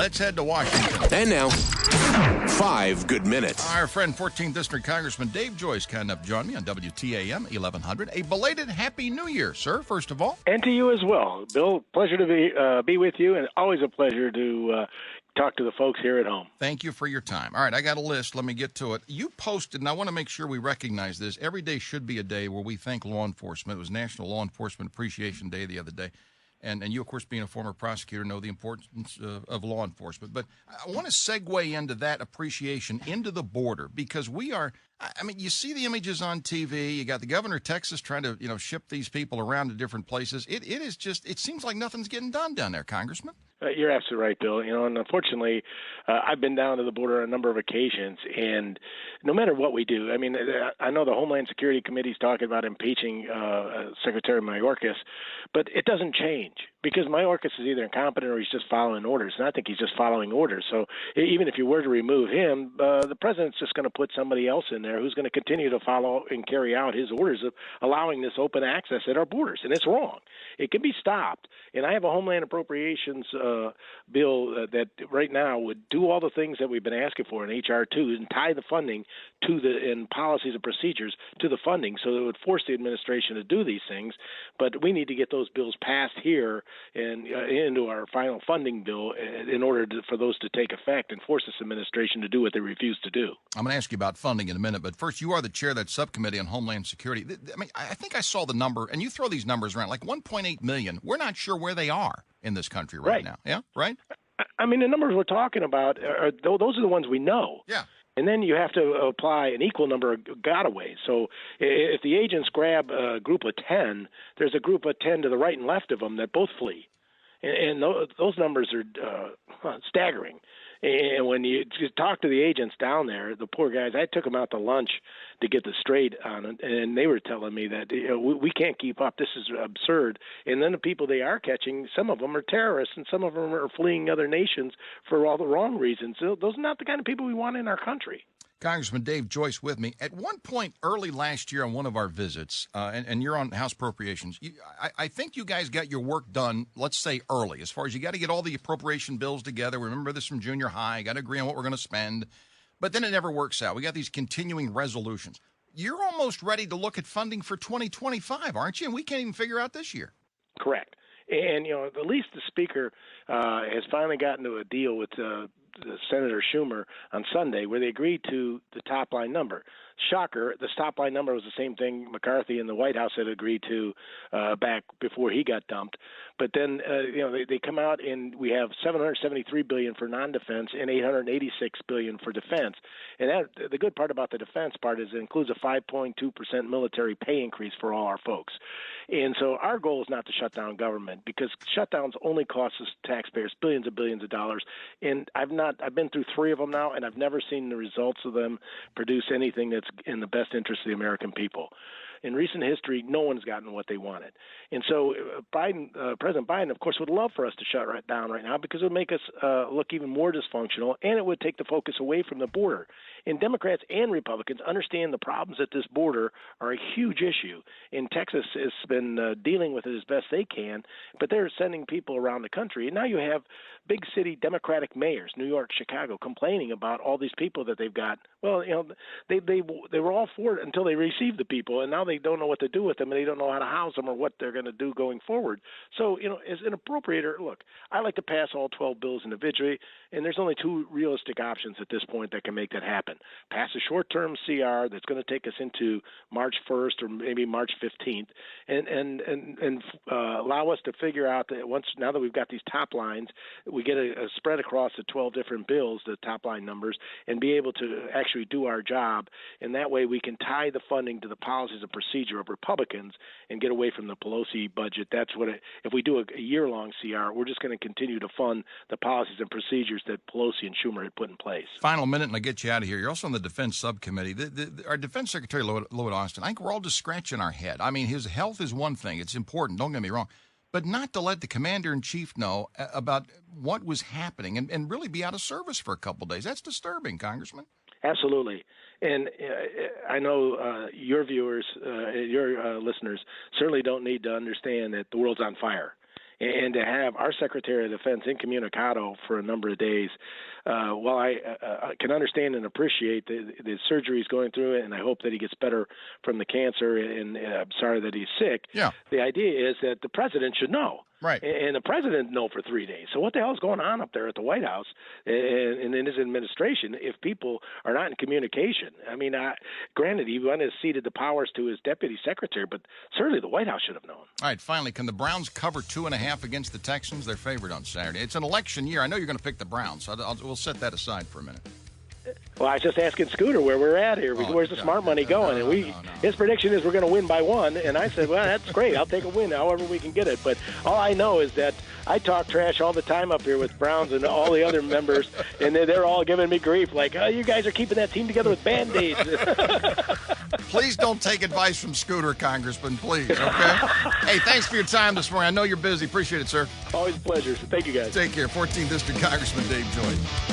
Let's head to Washington. And now, 5 good minutes. Our friend 14th District Congressman Dave Joyce kind enough to join me on WTAM 1100. A belated Happy New Year, sir, first of all. And to you as well. Bill, pleasure to be with you, and always a pleasure to talk to the folks here at home. Thank you for your time. All right, I got a list. Let me get to it. You posted, and I want to make sure we recognize this. Every day should be a day where we thank law enforcement. It was National Law Enforcement Appreciation Day the other day. And you, of course, being a former prosecutor, know the importance of law enforcement. But I want to segue into that appreciation into the border, because we are, I mean, you see the images on TV. You got the governor of Texas trying to, ship these people around to different places. It is just, it seems like nothing's getting done down there, Congressman. You're absolutely right, Bill. And unfortunately, I've been down to the border on a number of occasions, and no matter what we do, I mean, I know the Homeland Security Committee's talking about impeaching Secretary Mayorkas, but it doesn't change, because Mayorkas is either incompetent or he's just following orders, and I think he's just following orders. So even if you were to remove him, the president's just going to put somebody else in there who's going to continue to follow and carry out his orders of allowing this open access at our borders, and it's wrong. It can be stopped, and I have a Homeland Appropriations bill that right now would do all the things that we've been asking for in H.R. 2 and tie the funding to and policies and procedures to the funding, so it would force the administration to do these things. But we need to get those bills passed here and into our final funding bill in order for those to take effect and force this administration to do what they refuse to do. I'm going to ask you about funding in a minute, but first, you are the chair of that subcommittee on Homeland Security. I mean, I think I saw the number, and you throw these numbers around, like 1.8 million. We're not sure where they are in this country right now. Yeah, right? I mean, the numbers we're talking about, those are the ones we know. Yeah. And then you have to apply an equal number of gotaways. So if the agents grab a group of 10, there's a group of 10 to the right and left of them that both flee. And those numbers are staggering. And when you just talk to the agents down there, the poor guys, I took them out to lunch to get the straight on it, and they were telling me that we can't keep up. This is absurd. And then the people they are catching, some of them are terrorists, and some of them are fleeing other nations for all the wrong reasons. So those are not the kind of people we want in our country. Congressman Dave Joyce with me. At one point early last year on one of our visits, and you're on House Appropriations, I think you guys got your work done, let's say, early, as far as you got to get all the appropriation bills together. Remember this from junior high. Got to agree on what we're going to spend. But then it never works out. We got these continuing resolutions. You're almost ready to look at funding for 2025, aren't you? And we can't even figure out this year. Correct. And, at least the Speaker has finally gotten to a deal with Senator Schumer on Sunday where they agreed to the top line number. Shocker, the top line number was the same thing McCarthy and the White House had agreed to back before he got dumped. But then, they come out and we have $773 billion for non-defense and $886 billion for defense. And the good part about the defense part is it includes a 5.2% military pay increase for all our folks. And so our goal is not to shut down government, because shutdowns only cost us taxpayers billions of dollars. And I've been through 3 of them now, and I've never seen the results of them produce anything that's in the best interest of the American people. In recent history, no one's gotten what they wanted. And so President Biden, of course, would love for us to shut down right now, because it would make us look even more dysfunctional, and it would take the focus away from the border. And Democrats and Republicans understand the problems at this border are a huge issue. And Texas has been dealing with it as best they can, but they're sending people around the country. And now you have big city Democratic mayors, New York, Chicago, complaining about all these people that they've got. Well, they were all for it until they received the people, and now they don't know what to do with them, and they don't know how to house them or what they're going to do going forward. So, as an appropriator, look, I like to pass all 12 bills individually, and there's only 2 realistic options at this point that can make that happen. Pass a short-term CR that's going to take us into March 1st or maybe March 15th, and allow us to figure out that now that we've got these top lines, we get a spread across the 12 different bills, the top line numbers, and be able to actually do our job. And that way we can tie the funding to the policies and procedure of Republicans and get away from the Pelosi budget. That's what if we do a year-long CR, we're just going to continue to fund the policies and procedures that Pelosi and Schumer had put in place. Final minute, and I'll get you out of here. You're also on the Defense Subcommittee. Our Defense Secretary, Lloyd Austin, I think we're all just scratching our head. I mean, his health is one thing. It's important, don't get me wrong. But not to let the commander-in-chief know about what was happening and really be out of service for a couple of days. That's disturbing, Congressman. Absolutely. And I know your viewers, your listeners certainly don't need to understand that the world's on fire. and to have our Secretary of Defense incommunicado for a number of days. While I can understand and appreciate the surgery he's going through, and I hope that he gets better from the cancer, and I'm sorry that he's sick. Yeah. The idea is that the president should know. Right. And the president didn't know for 3 days. So what the hell is going on up there at the White House and in his administration if people are not in communication? I mean, granted, he went and ceded the powers to his deputy secretary, but certainly the White House should have known. All right, finally, can the Browns cover 2.5 against the Texans? They're favored on Saturday. It's an election year. I know you're going to pick the Browns, so we'll set that aside for a minute. Well, I was just asking Scooter where we're at here. Where's the smart money going? And his prediction is we're going to win by 1. And I said, well, that's great. I'll take a win however we can get it. But all I know is that I talk trash all the time up here with Browns and all the other members, and they're all giving me grief like, oh, you guys are keeping that team together with Band-Aids. Please don't take advice from Scooter, Congressman, please, okay? Hey, thanks for your time this morning. I know you're busy. Appreciate it, sir. Always a pleasure. Thank you, guys. Take care. 14th District Congressman Dave Joyce.